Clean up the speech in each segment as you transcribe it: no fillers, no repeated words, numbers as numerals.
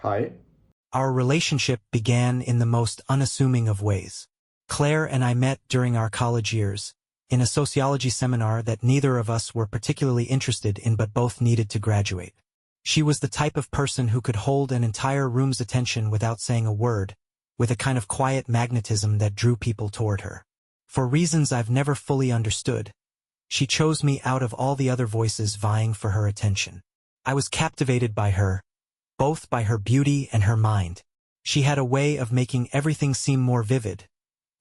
Hi. Our relationship began in the most unassuming of ways. Claire and I met during our college years, in a sociology seminar that neither of us were particularly interested in but both needed to graduate. She was the type of person who could hold an entire room's attention without saying a word, with a kind of quiet magnetism that drew people toward her. For reasons I've never fully understood, she chose me out of all the other voices vying for her attention. I was captivated by her, both by her beauty and her mind. She had a way of making everything seem more vivid,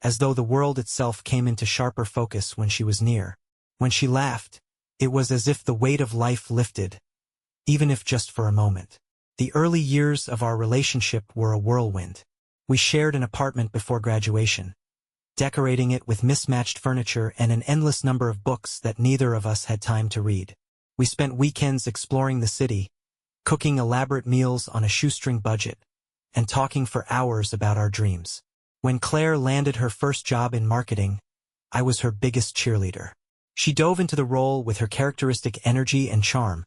as though the world itself came into sharper focus when she was near. When she laughed, it was as if the weight of life lifted, even if just for a moment. The early years of our relationship were a whirlwind. We shared an apartment before graduation, decorating it with mismatched furniture and an endless number of books that neither of us had time to read. We spent weekends exploring the city, cooking elaborate meals on a shoestring budget, and talking for hours about our dreams. When Claire landed her first job in marketing, I was her biggest cheerleader. She dove into the role with her characteristic energy and charm,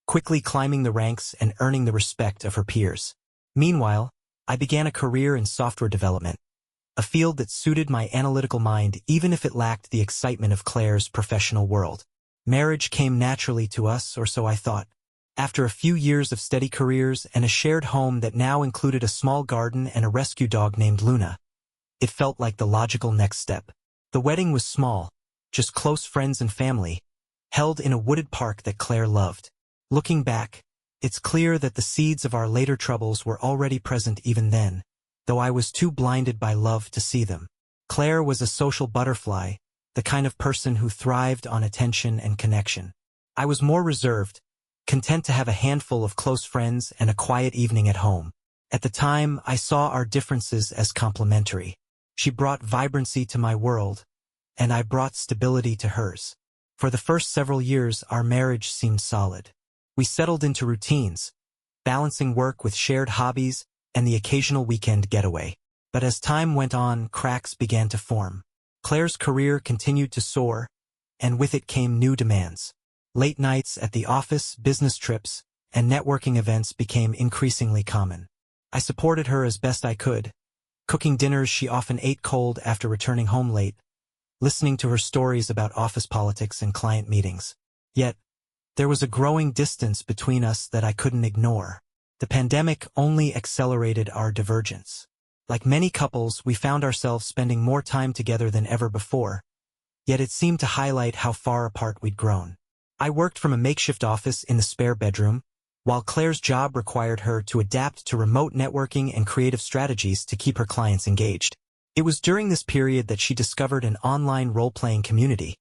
quickly climbing the ranks and earning the respect of her peers. Meanwhile, I began a career in software development, a field that suited my analytical mind even if it lacked the excitement of Claire's professional world. Marriage came naturally to us, or so I thought. After a few years of steady careers and a shared home that now included a small garden and a rescue dog named Luna, it felt like the logical next step. The wedding was small, just close friends and family, held in a wooded park that Claire loved. Looking back, it's clear that the seeds of our later troubles were already present even then, though I was too blinded by love to see them. Claire was a social butterfly, the kind of person who thrived on attention and connection. I was more reserved, content to have a handful of close friends and a quiet evening at home. At the time, I saw our differences as complementary. She brought vibrancy to my world, and I brought stability to hers. For the first several years, our marriage seemed solid. We settled into routines, balancing work with shared hobbies and the occasional weekend getaway. But as time went on, cracks began to form. Claire's career continued to soar, and with it came new demands. Late nights at the office, business trips, and networking events became increasingly common. I supported her as best I could, cooking dinners she often ate cold after returning home late, listening to her stories about office politics and client meetings. Yet, there was a growing distance between us that I couldn't ignore. The pandemic only accelerated our divergence. Like many couples, we found ourselves spending more time together than ever before, yet it seemed to highlight how far apart we'd grown. I worked from a makeshift office in the spare bedroom, while Claire's job required her to adapt to remote networking and creative strategies to keep her clients engaged. It was during this period that she discovered an online role-playing community,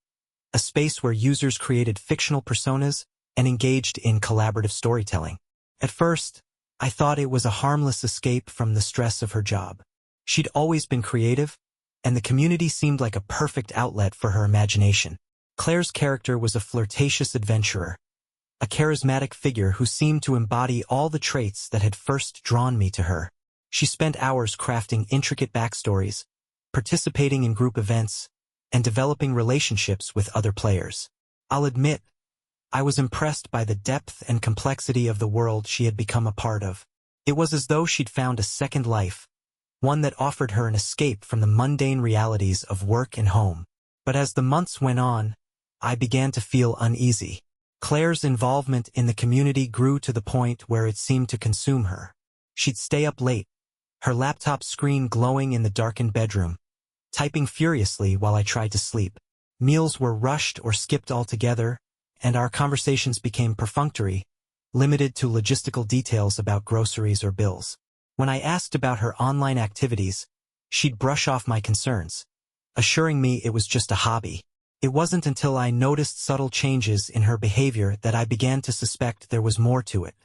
a space where users created fictional personas and engaged in collaborative storytelling. At first, I thought it was a harmless escape from the stress of her job. She'd always been creative, and the community seemed like a perfect outlet for her imagination. Claire's character was a flirtatious adventurer, a charismatic figure who seemed to embody all the traits that had first drawn me to her. She spent hours crafting intricate backstories, participating in group events, and developing relationships with other players. I'll admit, I was impressed by the depth and complexity of the world she had become a part of. It was as though she'd found a second life, one that offered her an escape from the mundane realities of work and home. But as the months went on, I began to feel uneasy. Claire's involvement in the community grew to the point where it seemed to consume her. She'd stay up late, her laptop screen glowing in the darkened bedroom, typing furiously while I tried to sleep. Meals were rushed or skipped altogether, and our conversations became perfunctory, limited to logistical details about groceries or bills. When I asked about her online activities, she'd brush off my concerns, assuring me it was just a hobby. It wasn't until I noticed subtle changes in her behavior that I began to suspect there was more to it.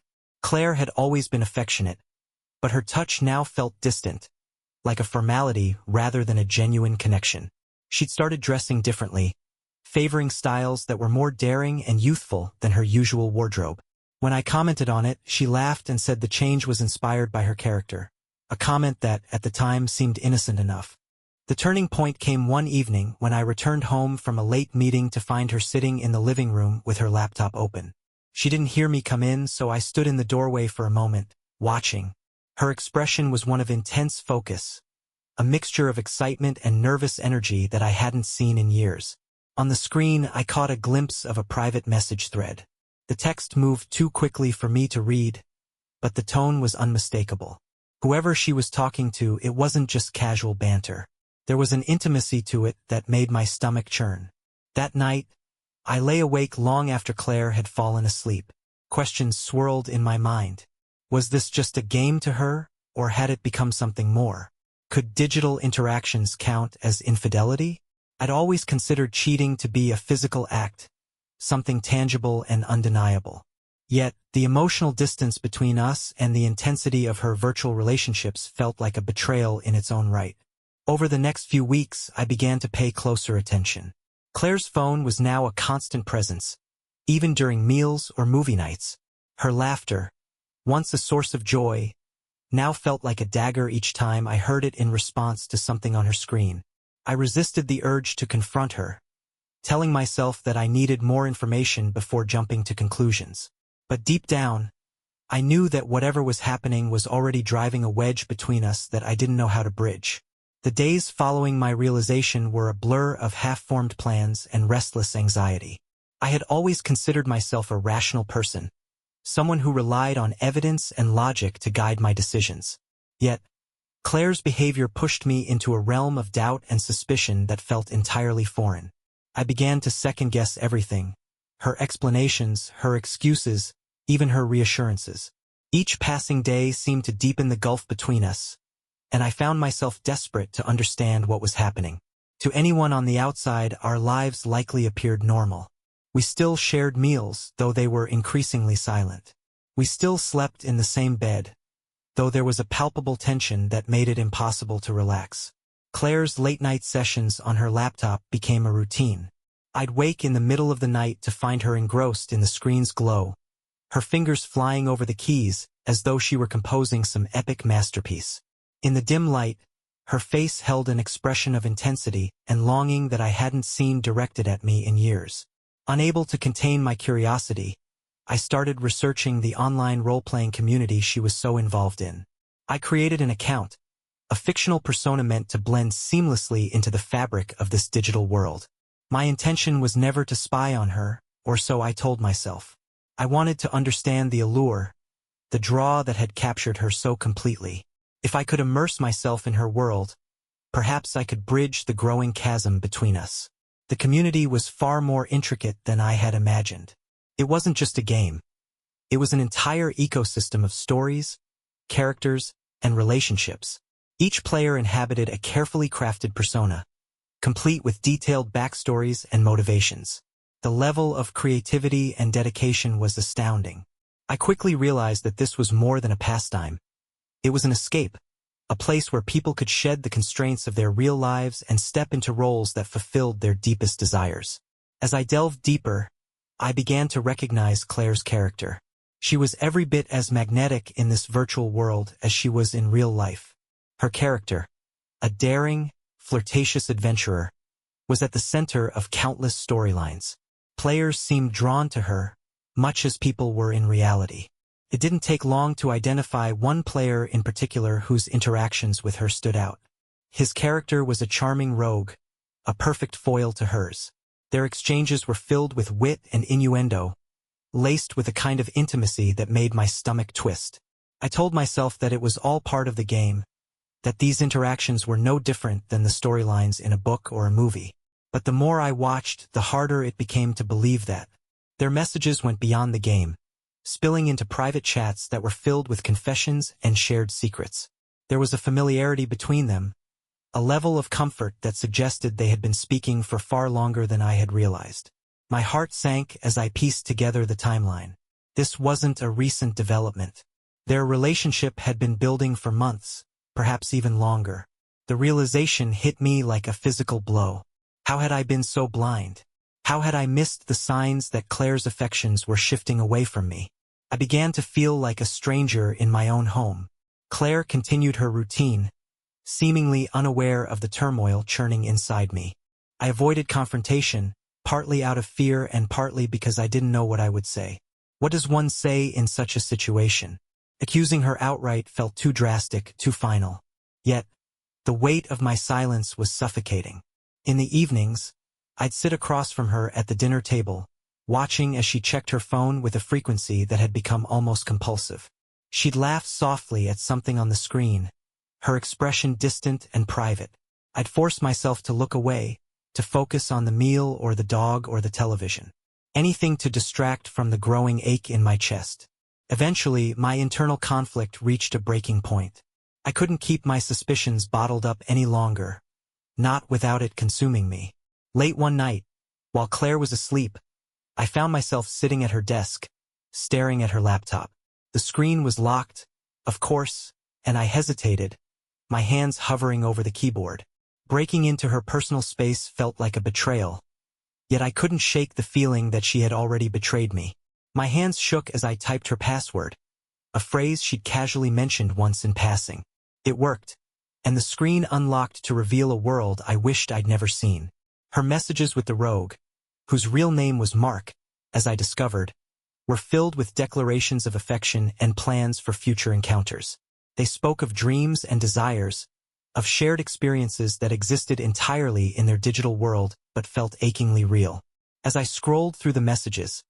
Claire had always been affectionate, but her touch now felt distant, like a formality rather than a genuine connection. She'd started dressing differently, favoring styles that were more daring and youthful than her usual wardrobe. When I commented on it, she laughed and said the change was inspired by her character, a comment that, at the time, seemed innocent enough. The turning point came one evening when I returned home from a late meeting to find her sitting in the living room with her laptop open. She didn't hear me come in, so I stood in the doorway for a moment, watching, Her expression was one of intense focus, a mixture of excitement and nervous energy that I hadn't seen in years. On the screen, I caught a glimpse of a private message thread. The text moved too quickly for me to read, but the tone was unmistakable. Whoever she was talking to, it wasn't just casual banter. There was an intimacy to it that made my stomach churn. That night, I lay awake long after Claire had fallen asleep. Questions swirled in my mind. Was this just a game to her, or had it become something more? Could digital interactions count as infidelity? I'd always considered cheating to be a physical act, something tangible and undeniable. Yet, the emotional distance between us and the intensity of her virtual relationships felt like a betrayal in its own right. Over the next few weeks, I began to pay closer attention. Claire's phone was now a constant presence, even during meals or movie nights. Her laughter, once a source of joy, now felt like a dagger each time I heard it in response to something on her screen. I resisted the urge to confront her, telling myself that I needed more information before jumping to conclusions. But deep down, I knew that whatever was happening was already driving a wedge between us that I didn't know how to bridge. The days following my realization were a blur of half-formed plans and restless anxiety. I had always considered myself a rational person, someone who relied on evidence and logic to guide my decisions. Yet, Claire's behavior pushed me into a realm of doubt and suspicion that felt entirely foreign. I began to second-guess everything: her explanations, her excuses, even her reassurances. Each passing day seemed to deepen the gulf between us, and I found myself desperate to understand what was happening. To anyone on the outside, our lives likely appeared normal. We still shared meals, though they were increasingly silent. We still slept in the same bed, though there was a palpable tension that made it impossible to relax. Claire's late-night sessions on her laptop became a routine. I'd wake in the middle of the night to find her engrossed in the screen's glow, her fingers flying over the keys as though she were composing some epic masterpiece. In the dim light, her face held an expression of intensity and longing that I hadn't seen directed at me in years. Unable to contain my curiosity, I started researching the online role-playing community she was so involved in. I created an account, a fictional persona meant to blend seamlessly into the fabric of this digital world. My intention was never to spy on her, or so I told myself. I wanted to understand the allure, the draw that had captured her so completely. If I could immerse myself in her world, perhaps I could bridge the growing chasm between us. The community was far more intricate than I had imagined. It wasn't just a game. It was an entire ecosystem of stories, characters, and relationships. Each player inhabited a carefully crafted persona, complete with detailed backstories and motivations. The level of creativity and dedication was astounding. I quickly realized that this was more than a pastime. It was an escape, a place where people could shed the constraints of their real lives and step into roles that fulfilled their deepest desires. As I delved deeper, I began to recognize Claire's character. She was every bit as magnetic in this virtual world as she was in real life. Her character, a daring, flirtatious adventurer, was at the center of countless storylines. Players seemed drawn to her, much as people were in reality. It didn't take long to identify one player in particular whose interactions with her stood out. His character was a charming rogue, a perfect foil to hers. Their exchanges were filled with wit and innuendo, laced with a kind of intimacy that made my stomach twist. I told myself that it was all part of the game, that these interactions were no different than the storylines in a book or a movie. But the more I watched, the harder it became to believe that. Their messages went beyond the game, spilling into private chats that were filled with confessions and shared secrets. There was a familiarity between them, a level of comfort that suggested they had been speaking for far longer than I had realized. My heart sank as I pieced together the timeline. This wasn't a recent development. Their relationship had been building for months, perhaps even longer. The realization hit me like a physical blow. How had I been so blind? How had I missed the signs that Claire's affections were shifting away from me? I began to feel like a stranger in my own home. Claire continued her routine, seemingly unaware of the turmoil churning inside me. I avoided confrontation, partly out of fear and partly because I didn't know what I would say. What does one say in such a situation? Accusing her outright felt too drastic, too final. Yet, the weight of my silence was suffocating. In the evenings, I'd sit across from her at the dinner table, watching as she checked her phone with a frequency that had become almost compulsive. She'd laugh softly at something on the screen, her expression distant and private. I'd force myself to look away, to focus on the meal or the dog or the television. Anything to distract from the growing ache in my chest. Eventually, my internal conflict reached a breaking point. I couldn't keep my suspicions bottled up any longer, not without it consuming me. Late one night, while Claire was asleep, I found myself sitting at her desk, staring at her laptop. The screen was locked, of course, and I hesitated, my hands hovering over the keyboard. Breaking into her personal space felt like a betrayal, yet I couldn't shake the feeling that she had already betrayed me. My hands shook as I typed her password, a phrase she'd casually mentioned once in passing. It worked, and the screen unlocked to reveal a world I wished I'd never seen. Her messages with the rogue, whose real name was Mark, as I discovered, were filled with declarations of affection and plans for future encounters. They spoke of dreams and desires, of shared experiences that existed entirely in their digital world but felt achingly real. As I scrolled through the messages,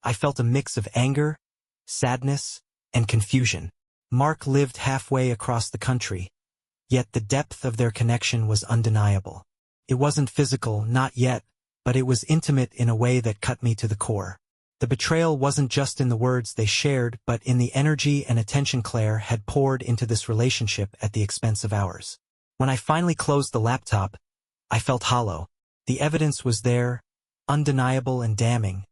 I felt a mix of anger, sadness, and confusion. Mark lived halfway across the country, yet the depth of their connection was undeniable. It wasn't physical, not yet, but it was intimate in a way that cut me to the core. The betrayal wasn't just in the words they shared, but in the energy and attention Claire had poured into this relationship at the expense of ours. When I finally closed the laptop, I felt hollow. The evidence was there, undeniable and damning,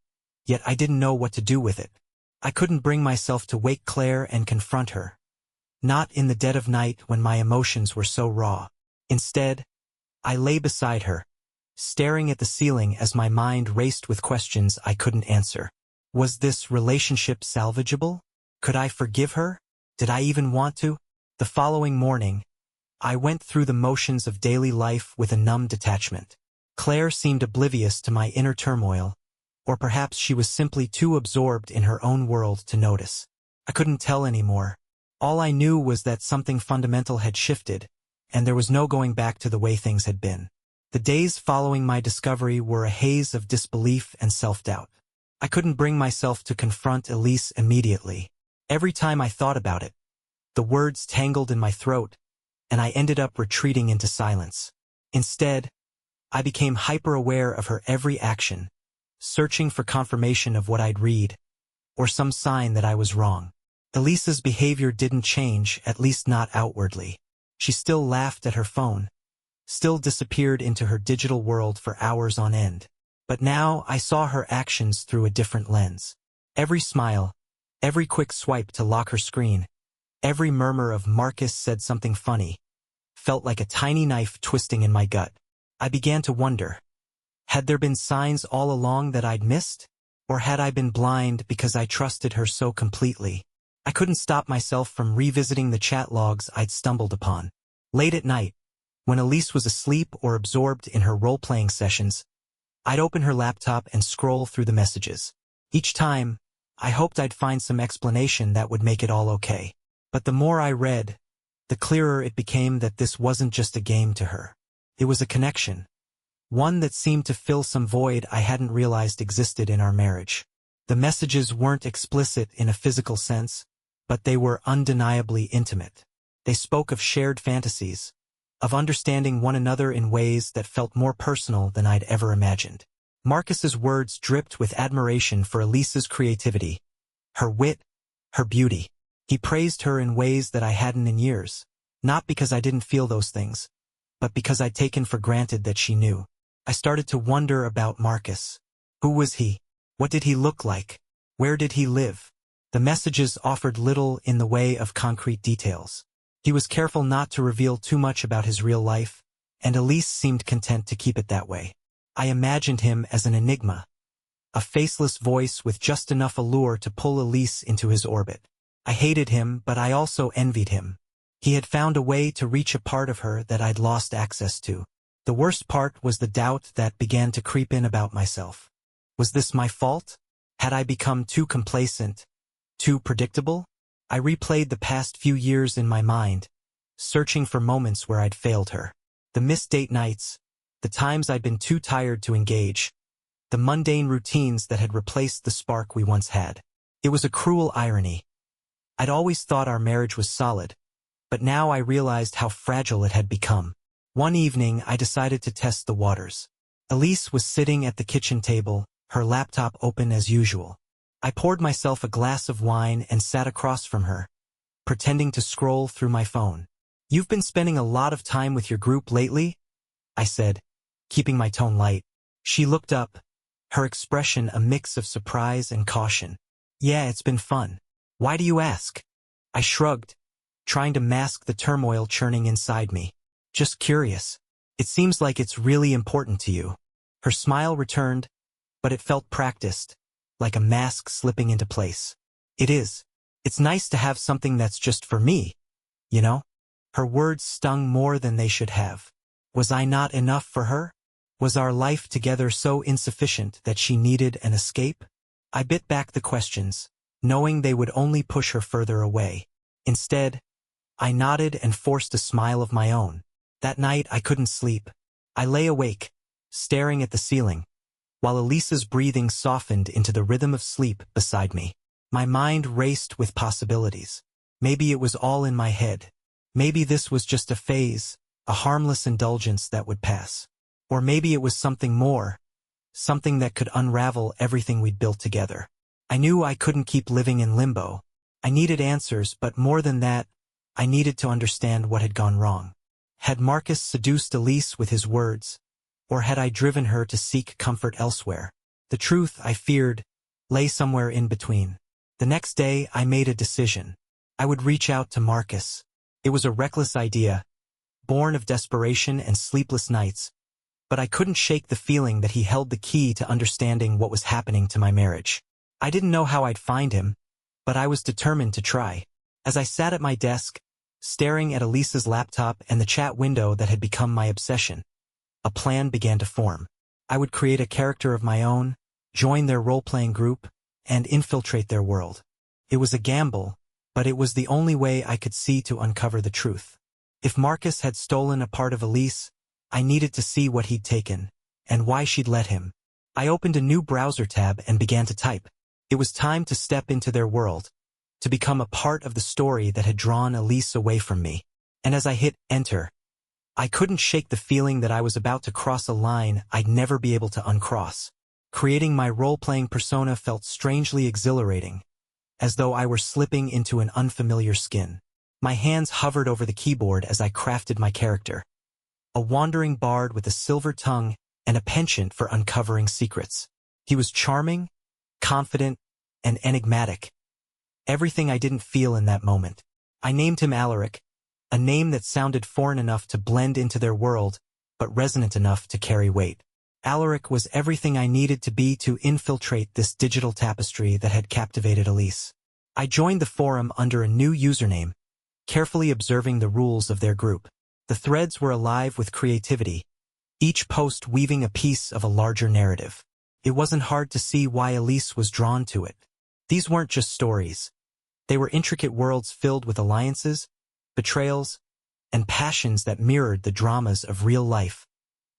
yet I didn't know what to do with it. I couldn't bring myself to wake Claire and confront her, not in the dead of night when my emotions were so raw. Instead, I lay beside her, staring at the ceiling as my mind raced with questions I couldn't answer. Was this relationship salvageable? Could I forgive her? Did I even want to? The following morning, I went through the motions of daily life with a numb detachment. Claire seemed oblivious to my inner turmoil, or perhaps she was simply too absorbed in her own world to notice. I couldn't tell anymore. All I knew was that something fundamental had shifted, and there was no going back to the way things had been. The days following my discovery were a haze of disbelief and self-doubt. I couldn't bring myself to confront Elise immediately. Every time I thought about it, the words tangled in my throat, and I ended up retreating into silence. Instead, I became hyper-aware of her every action, searching for confirmation of what I'd read, or some sign that I was wrong. Elise's behavior didn't change, at least not outwardly. She still laughed at her phone, still disappeared into her digital world for hours on end. But now I saw her actions through a different lens. Every smile, every quick swipe to lock her screen, every murmur of "Marcus said something funny," felt like a tiny knife twisting in my gut. I began to wonder, had there been signs all along that I'd missed? Or had I been blind because I trusted her so completely? I couldn't stop myself from revisiting the chat logs I'd stumbled upon. Late at night, when Elise was asleep or absorbed in her role-playing sessions, I'd open her laptop and scroll through the messages. Each time, I hoped I'd find some explanation that would make it all okay. But the more I read, the clearer it became that this wasn't just a game to her. It was a connection, one that seemed to fill some void I hadn't realized existed in our marriage. The messages weren't explicit in a physical sense, but they were undeniably intimate. They spoke of shared fantasies, of understanding one another in ways that felt more personal than I'd ever imagined. Marcus's words dripped with admiration for Elise's creativity, her wit, her beauty. He praised her in ways that I hadn't in years, not because I didn't feel those things, but because I'd taken for granted that she knew. I started to wonder about Marcus. Who was he? What did he look like? Where did he live? The messages offered little in the way of concrete details. He was careful not to reveal too much about his real life, and Elise seemed content to keep it that way. I imagined him as an enigma, a faceless voice with just enough allure to pull Elise into his orbit. I hated him, but I also envied him. He had found a way to reach a part of her that I'd lost access to. The worst part was the doubt that began to creep in about myself. Was this my fault? Had I become too complacent, too predictable? I replayed the past few years in my mind, searching for moments where I'd failed her. The missed date nights, the times I'd been too tired to engage, the mundane routines that had replaced the spark we once had. It was a cruel irony. I'd always thought our marriage was solid, but now I realized how fragile it had become. One evening, I decided to test the waters. Elise was sitting at the kitchen table, her laptop open as usual. I poured myself a glass of wine and sat across from her, pretending to scroll through my phone. "You've been spending a lot of time with your group lately?" I said, keeping my tone light. She looked up, her expression a mix of surprise and caution. "Yeah, it's been fun. Why do you ask?" I shrugged, trying to mask the turmoil churning inside me. "Just curious. It seems like it's really important to you." Her smile returned, but it felt practiced, like a mask slipping into place. "It is. It's nice to have something that's just for me, you know?" Her words stung more than they should have. Was I not enough for her? Was our life together so insufficient that she needed an escape? I bit back the questions, knowing they would only push her further away. Instead, I nodded and forced a smile of my own. That night I couldn't sleep. I lay awake, staring at the ceiling, while Elisa's breathing softened into the rhythm of sleep beside me. My mind raced with possibilities. Maybe it was all in my head. Maybe this was just a phase, a harmless indulgence that would pass. Or maybe it was something more, something that could unravel everything we'd built together. I knew I couldn't keep living in limbo. I needed answers, but more than that, I needed to understand what had gone wrong. Had Marcus seduced Elise with his words, or had I driven her to seek comfort elsewhere? The truth, I feared, lay somewhere in between. The next day, I made a decision. I would reach out to Marcus. It was a reckless idea, born of desperation and sleepless nights, but I couldn't shake the feeling that he held the key to understanding what was happening to my marriage. I didn't know how I'd find him, but I was determined to try. As I sat at my desk, staring at Elisa's laptop and the chat window that had become my obsession, a plan began to form. I would create a character of my own, join their role-playing group, and infiltrate their world. It was a gamble, but it was the only way I could see to uncover the truth. If Marcus had stolen a part of Elise, I needed to see what he'd taken, and why she'd let him. I opened a new browser tab and began to type. It was time to step into their world, to become a part of the story that had drawn Elise away from me. And as I hit enter, I couldn't shake the feeling that I was about to cross a line I'd never be able to uncross. Creating my role-playing persona felt strangely exhilarating, as though I were slipping into an unfamiliar skin. My hands hovered over the keyboard as I crafted my character. A wandering bard with a silver tongue and a penchant for uncovering secrets. He was charming, confident, and enigmatic. Everything I didn't feel in that moment. I named him Alaric, a name that sounded foreign enough to blend into their world, but resonant enough to carry weight. Alaric was everything I needed to be to infiltrate this digital tapestry that had captivated Elise. I joined the forum under a new username, carefully observing the rules of their group. The threads were alive with creativity, each post weaving a piece of a larger narrative. It wasn't hard to see why Elise was drawn to it. These weren't just stories. They were intricate worlds filled with alliances, betrayals, and passions that mirrored the dramas of real life,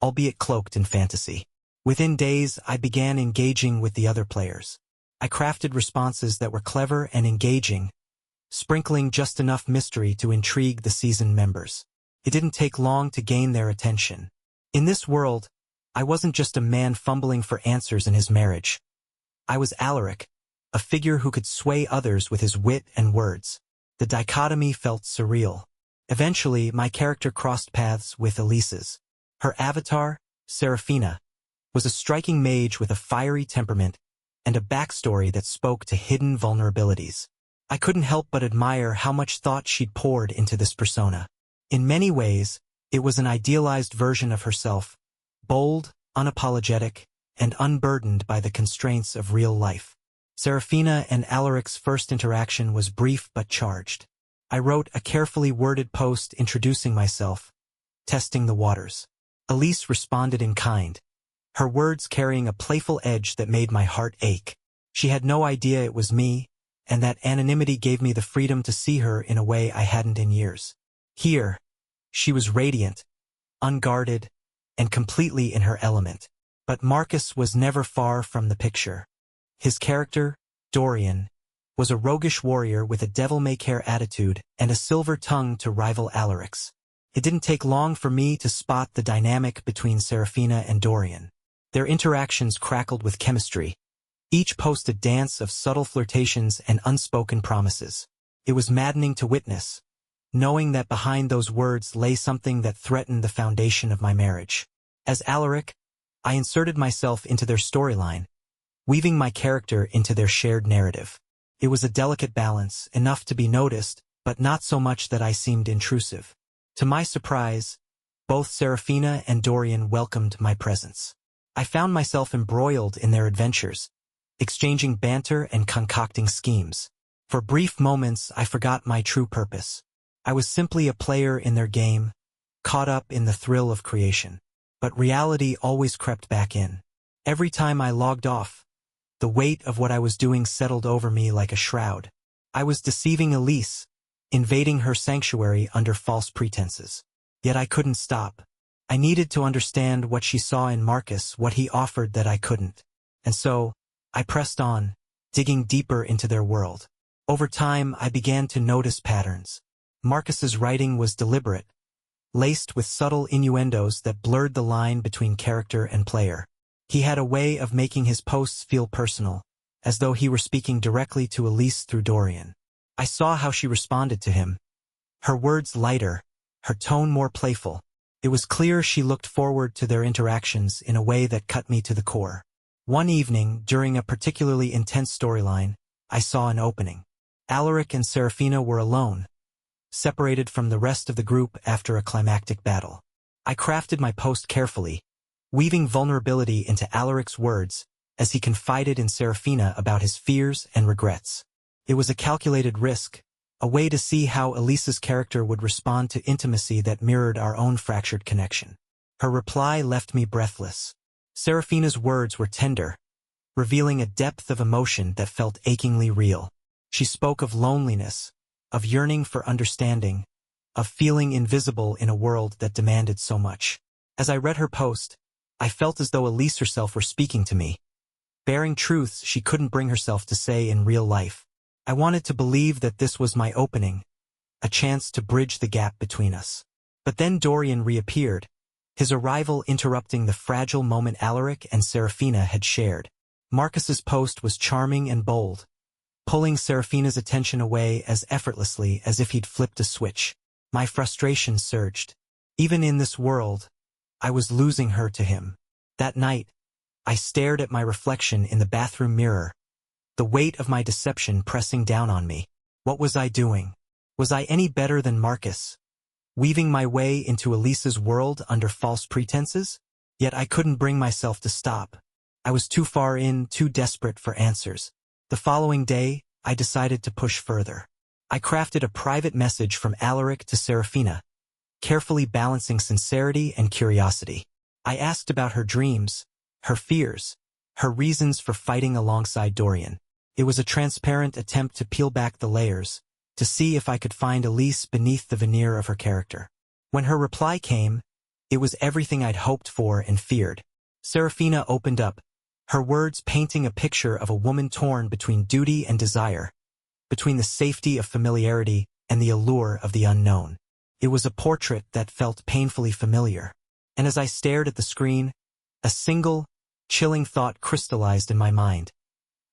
albeit cloaked in fantasy. Within days, I began engaging with the other players. I crafted responses that were clever and engaging, sprinkling just enough mystery to intrigue the seasoned members. It didn't take long to gain their attention. In this world, I wasn't just a man fumbling for answers in his marriage. I was Alaric, a figure who could sway others with his wit and words. The dichotomy felt surreal. Eventually, my character crossed paths with Elise's. Her avatar, Serafina, was a striking mage with a fiery temperament and a backstory that spoke to hidden vulnerabilities. I couldn't help but admire how much thought she'd poured into this persona. In many ways, it was an idealized version of herself, bold, unapologetic, and unburdened by the constraints of real life. Serafina and Alaric's first interaction was brief but charged. I wrote a carefully worded post introducing myself, testing the waters. Elise responded in kind, her words carrying a playful edge that made my heart ache. She had no idea it was me, and that anonymity gave me the freedom to see her in a way I hadn't in years. Here, she was radiant, unguarded, and completely in her element. But Marcus was never far from the picture. His character, Dorian, was a roguish warrior with a devil-may-care attitude and a silver tongue to rival Alaric's. It didn't take long for me to spot the dynamic between Serafina and Dorian. Their interactions crackled with chemistry. Each posed a dance of subtle flirtations and unspoken promises. It was maddening to witness, knowing that behind those words lay something that threatened the foundation of my marriage. As Alaric, I inserted myself into their storyline, weaving my character into their shared narrative. It was a delicate balance, enough to be noticed, but not so much that I seemed intrusive. To my surprise, both Serafina and Dorian welcomed my presence. I found myself embroiled in their adventures, exchanging banter and concocting schemes. For brief moments, I forgot my true purpose. I was simply a player in their game, caught up in the thrill of creation. But reality always crept back in. Every time I logged off, the weight of what I was doing settled over me like a shroud. I was deceiving Elise, invading her sanctuary under false pretenses. Yet I couldn't stop. I needed to understand what she saw in Marcus, what he offered that I couldn't. And so, I pressed on, digging deeper into their world. Over time, I began to notice patterns. Marcus's writing was deliberate, laced with subtle innuendos that blurred the line between character and player. He had a way of making his posts feel personal, as though he were speaking directly to Elise through Dorian. I saw how she responded to him. Her words lighter, her tone more playful. It was clear she looked forward to their interactions in a way that cut me to the core. One evening, during a particularly intense storyline, I saw an opening. Alaric and Serafina were alone, separated from the rest of the group after a climactic battle. I crafted my post carefully, weaving vulnerability into Alaric's words as he confided in Serafina about his fears and regrets. It was a calculated risk, a way to see how Elise's character would respond to intimacy that mirrored our own fractured connection. Her reply left me breathless. Serafina's words were tender, revealing a depth of emotion that felt achingly real. She spoke of loneliness, of yearning for understanding, of feeling invisible in a world that demanded so much. As I read her post, I felt as though Elise herself were speaking to me, bearing truths she couldn't bring herself to say in real life. I wanted to believe that this was my opening, a chance to bridge the gap between us. But then Dorian reappeared, his arrival interrupting the fragile moment Alaric and Serafina had shared. Marcus's post was charming and bold, pulling Serafina's attention away as effortlessly as if he'd flipped a switch. My frustration surged. Even in this world, I was losing her to him. That night, I stared at my reflection in the bathroom mirror, the weight of my deception pressing down on me. What was I doing? Was I any better than Marcus, weaving my way into Elise's world under false pretenses? Yet I couldn't bring myself to stop. I was too far in, too desperate for answers. The following day, I decided to push further. I crafted a private message from Alaric to Serafina, carefully balancing sincerity and curiosity. I asked about her dreams, her fears, her reasons for fighting alongside Dorian. It was a transparent attempt to peel back the layers, to see if I could find Elise beneath the veneer of her character. When her reply came, it was everything I'd hoped for and feared. Serafina opened up, her words painting a picture of a woman torn between duty and desire, between the safety of familiarity and the allure of the unknown. It was a portrait that felt painfully familiar. And as I stared at the screen, a single, chilling thought crystallized in my mind.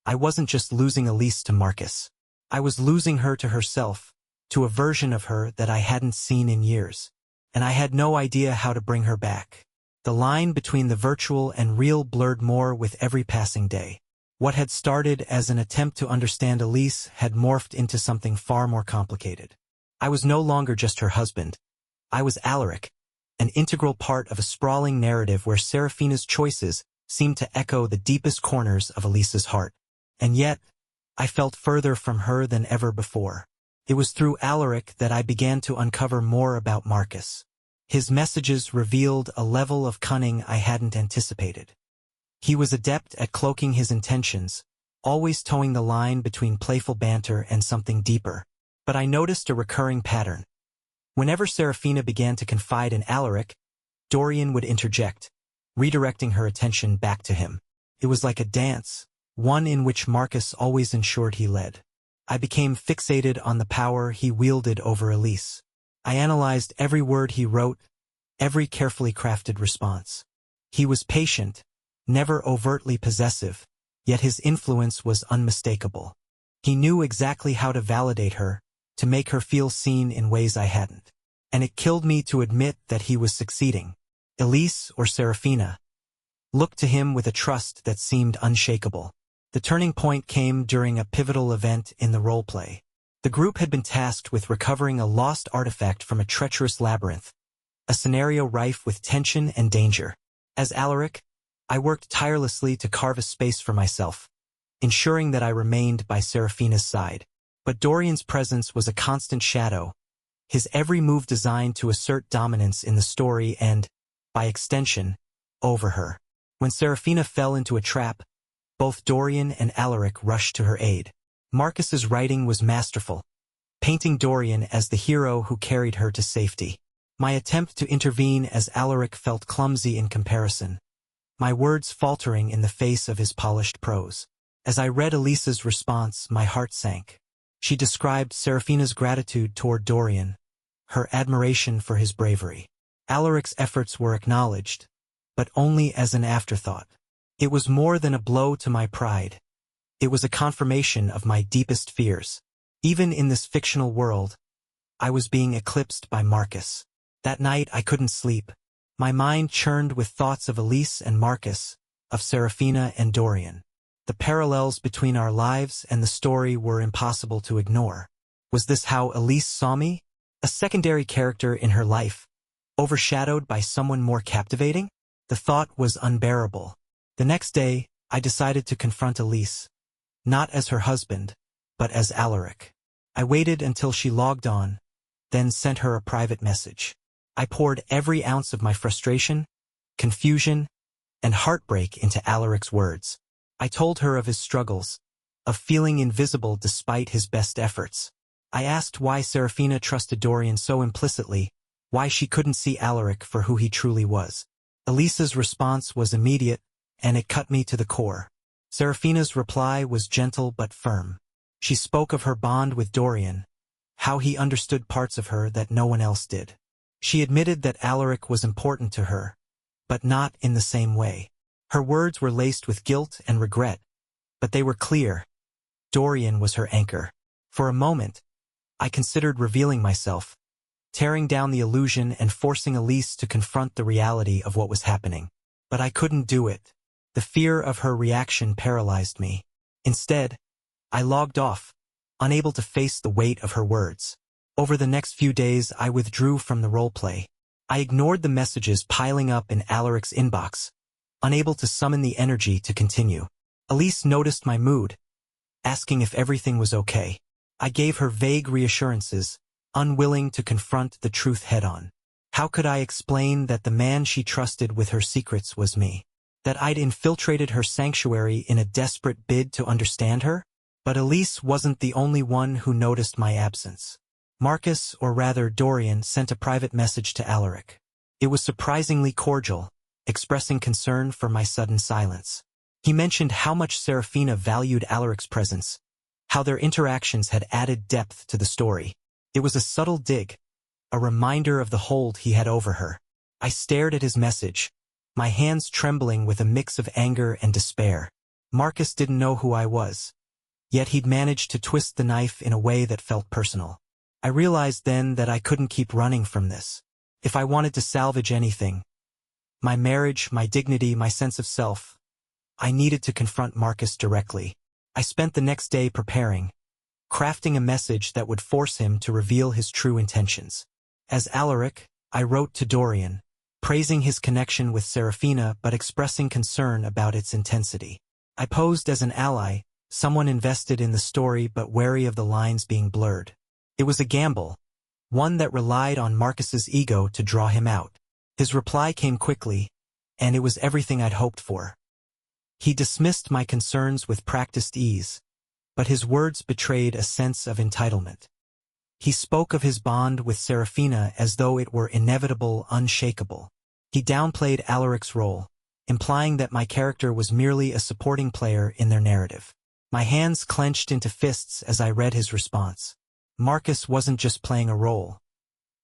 I wasn't just losing Elise to Marcus. I was losing her to herself, to a version of her that I hadn't seen in years. And I had no idea how to bring her back. The line between the virtual and real blurred more with every passing day. What had started as an attempt to understand Elise had morphed into something far more complicated. I was no longer just her husband. I was Alaric, an integral part of a sprawling narrative where Serafina's choices seemed to echo the deepest corners of Elise's heart. And yet, I felt further from her than ever before. It was through Alaric that I began to uncover more about Marcus. His messages revealed a level of cunning I hadn't anticipated. He was adept at cloaking his intentions, always towing the line between playful banter and something deeper. But I noticed a recurring pattern. Whenever Serafina began to confide in Alaric, Dorian would interject, redirecting her attention back to him. It was like a dance, one in which Marcus always ensured he led. I became fixated on the power he wielded over Elise. I analyzed every word he wrote, every carefully crafted response. He was patient, never overtly possessive, yet his influence was unmistakable. He knew exactly how to validate her, to make her feel seen in ways I hadn't. And it killed me to admit that he was succeeding. Elise, or Serafina, looked to him with a trust that seemed unshakable. The turning point came during a pivotal event in the roleplay. The group had been tasked with recovering a lost artifact from a treacherous labyrinth, a scenario rife with tension and danger. As Alaric, I worked tirelessly to carve a space for myself, ensuring that I remained by Serafina's side. But Dorian's presence was a constant shadow, his every move designed to assert dominance in the story and, by extension, over her. When Serafina fell into a trap, both Dorian and Alaric rushed to her aid. Marcus's writing was masterful, painting Dorian as the hero who carried her to safety. My attempt to intervene as Alaric felt clumsy in comparison, my words faltering in the face of his polished prose. As I read Elisa's response, my heart sank. She described Serafina's gratitude toward Dorian, her admiration for his bravery. Alaric's efforts were acknowledged, but only as an afterthought. It was more than a blow to my pride. It was a confirmation of my deepest fears. Even in this fictional world, I was being eclipsed by Marcus. That night I couldn't sleep. My mind churned with thoughts of Elise and Marcus, of Serafina and Dorian. The parallels between our lives and the story were impossible to ignore. Was this how Elise saw me? A secondary character in her life, overshadowed by someone more captivating? The thought was unbearable. The next day, I decided to confront Elise, not as her husband, but as Alaric. I waited until she logged on, then sent her a private message. I poured every ounce of my frustration, confusion, and heartbreak into Alaric's words. I told her of his struggles, of feeling invisible despite his best efforts. I asked why Serafina trusted Dorian so implicitly, why she couldn't see Alaric for who he truly was. Elisa's response was immediate, and it cut me to the core. Serafina's reply was gentle but firm. She spoke of her bond with Dorian, how he understood parts of her that no one else did. She admitted that Alaric was important to her, but not in the same way. Her words were laced with guilt and regret, but they were clear. Dorian was her anchor. For a moment, I considered revealing myself, tearing down the illusion and forcing Elise to confront the reality of what was happening. But I couldn't do it. The fear of her reaction paralyzed me. Instead, I logged off, unable to face the weight of her words. Over the next few days, I withdrew from the roleplay. I ignored the messages piling up in Alaric's inbox, unable to summon the energy to continue. Elise noticed my mood, asking if everything was okay. I gave her vague reassurances, unwilling to confront the truth head-on. How could I explain that the man she trusted with her secrets was me? That I'd infiltrated her sanctuary in a desperate bid to understand her? But Elise wasn't the only one who noticed my absence. Marcus, or rather Dorian, sent a private message to Alaric. It was surprisingly cordial, expressing concern for my sudden silence. He mentioned how much Serafina valued Alaric's presence, how their interactions had added depth to the story. It was a subtle dig, a reminder of the hold he had over her. I stared at his message, my hands trembling with a mix of anger and despair. Marcus didn't know who I was, yet he'd managed to twist the knife in a way that felt personal. I realized then that I couldn't keep running from this. If I wanted to salvage anything, my marriage, my dignity, my sense of self, I needed to confront Marcus directly. I spent the next day preparing, crafting a message that would force him to reveal his true intentions. As Alaric, I wrote to Dorian, praising his connection with Serafina but expressing concern about its intensity. I posed as an ally, someone invested in the story but wary of the lines being blurred. It was a gamble, one that relied on Marcus's ego to draw him out. His reply came quickly, and it was everything I'd hoped for. He dismissed my concerns with practiced ease, but his words betrayed a sense of entitlement. He spoke of his bond with Serafina as though it were inevitable, unshakable. He downplayed Alaric's role, implying that my character was merely a supporting player in their narrative. My hands clenched into fists as I read his response. Marcus wasn't just playing a role.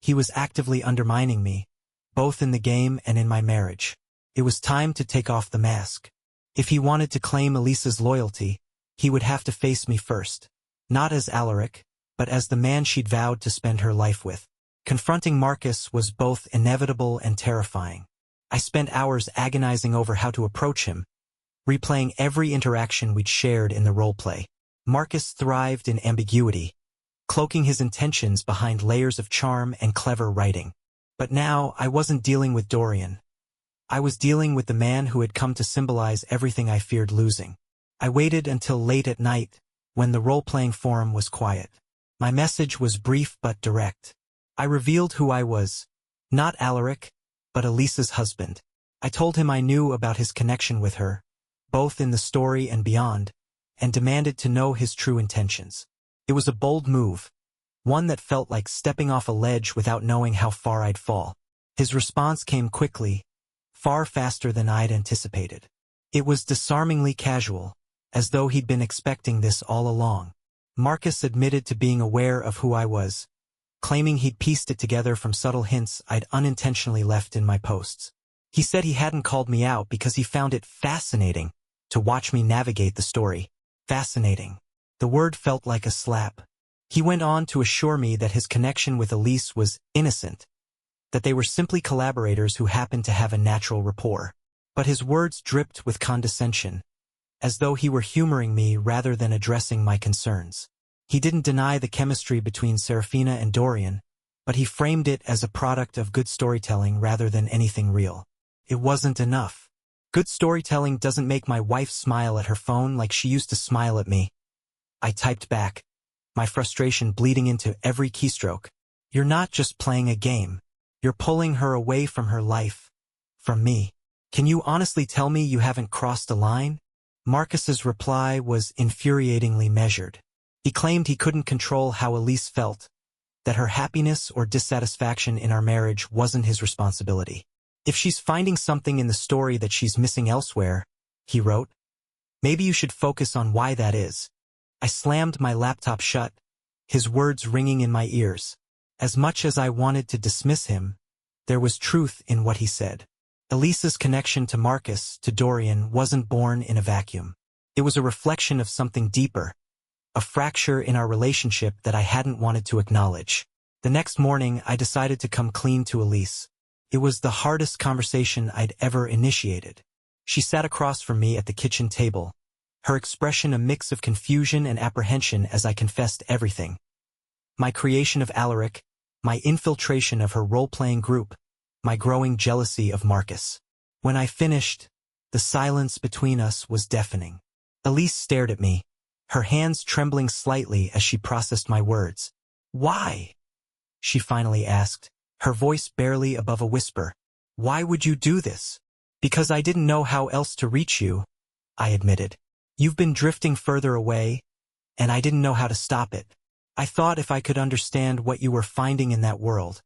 He was actively undermining me, both in the game and in my marriage. It was time to take off the mask. If he wanted to claim Elisa's loyalty, he would have to face me first. Not as Alaric, but as the man she'd vowed to spend her life with. Confronting Marcus was both inevitable and terrifying. I spent hours agonizing over how to approach him, replaying every interaction we'd shared in the roleplay. Marcus thrived in ambiguity, cloaking his intentions behind layers of charm and clever writing. But now I wasn't dealing with Dorian. I was dealing with the man who had come to symbolize everything I feared losing. I waited until late at night, when the role-playing forum was quiet. My message was brief but direct. I revealed who I was, not Alaric, but Elisa's husband. I told him I knew about his connection with her, both in the story and beyond, and demanded to know his true intentions. It was a bold move, one that felt like stepping off a ledge without knowing how far I'd fall. His response came quickly, far faster than I'd anticipated. It was disarmingly casual, as though he'd been expecting this all along. Marcus admitted to being aware of who I was, claiming he'd pieced it together from subtle hints I'd unintentionally left in my posts. He said he hadn't called me out because he found it fascinating to watch me navigate the story. Fascinating. The word felt like a slap. He went on to assure me that his connection with Elise was innocent, that they were simply collaborators who happened to have a natural rapport. But his words dripped with condescension, as though he were humoring me rather than addressing my concerns. He didn't deny the chemistry between Serafina and Dorian, but he framed it as a product of good storytelling rather than anything real. It wasn't enough. Good storytelling doesn't make my wife smile at her phone like she used to smile at me. I typed back, my frustration bleeding into every keystroke. You're not just playing a game. You're pulling her away from her life. From me. Can you honestly tell me you haven't crossed a line? Marcus's reply was infuriatingly measured. He claimed he couldn't control how Elise felt, that her happiness or dissatisfaction in our marriage wasn't his responsibility. If she's finding something in the story that she's missing elsewhere, he wrote, maybe you should focus on why that is. I slammed my laptop shut, his words ringing in my ears. As much as I wanted to dismiss him, there was truth in what he said. Elisa's connection to Marcus, to Dorian, wasn't born in a vacuum. It was a reflection of something deeper, a fracture in our relationship that I hadn't wanted to acknowledge. The next morning, I decided to come clean to Elise. It was the hardest conversation I'd ever initiated. She sat across from me at the kitchen table, her expression a mix of confusion and apprehension as I confessed everything. My creation of Alaric, my infiltration of her role-playing group, my growing jealousy of Marcus. When I finished, the silence between us was deafening. Elise stared at me, her hands trembling slightly as she processed my words. Why? She finally asked, her voice barely above a whisper. Why would you do this? Because I didn't know how else to reach you, I admitted. You've been drifting further away, and I didn't know how to stop it. I thought if I could understand what you were finding in that world,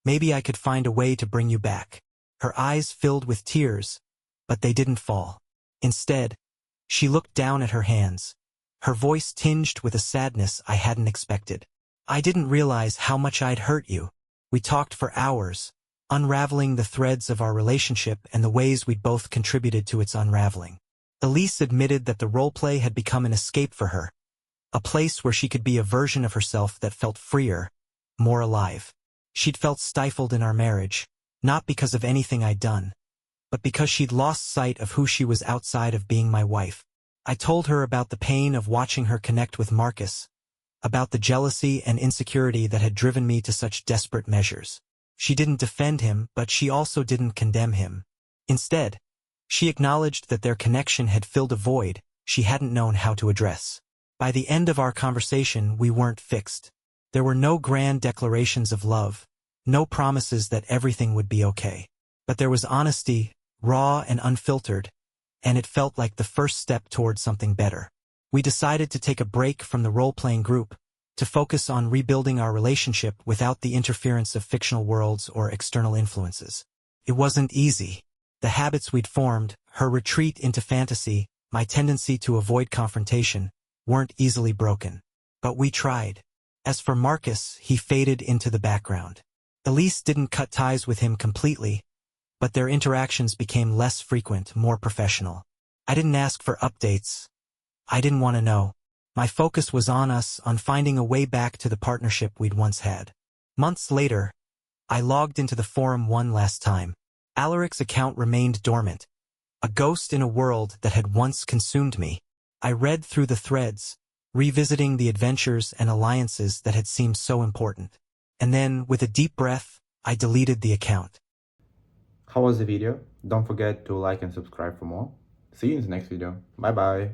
maybe I could find a way to bring you back. Her eyes filled with tears, but they didn't fall. Instead, she looked down at her hands, her voice tinged with a sadness I hadn't expected. I didn't realize how much I'd hurt you. We talked for hours, unraveling the threads of our relationship and the ways we'd both contributed to its unraveling. Elise admitted that the roleplay had become an escape for her, a place where she could be a version of herself that felt freer, more alive. She'd felt stifled in our marriage, not because of anything I'd done, but because she'd lost sight of who she was outside of being my wife. I told her about the pain of watching her connect with Marcus, about the jealousy and insecurity that had driven me to such desperate measures. She didn't defend him, but she also didn't condemn him. Instead, she acknowledged that their connection had filled a void she hadn't known how to address. By the end of our conversation, we weren't fixed. There were no grand declarations of love, no promises that everything would be okay. But there was honesty, raw and unfiltered, and it felt like the first step towards something better. We decided to take a break from the role-playing group, to focus on rebuilding our relationship without the interference of fictional worlds or external influences. It wasn't easy. The habits we'd formed, her retreat into fantasy, my tendency to avoid confrontation, weren't easily broken. But we tried. As for Marcus, he faded into the background. Elise didn't cut ties with him completely, but their interactions became less frequent, more professional. I didn't ask for updates. I didn't want to know. My focus was on us, on finding a way back to the partnership we'd once had. Months later, I logged into the forum one last time. Alaric's account remained dormant, a ghost in a world that had once consumed me. I read through the threads, revisiting the adventures and alliances that had seemed so important. And then, with a deep breath, I deleted the account. How was the video? Don't forget to like and subscribe for more. See you in the next video. Bye bye.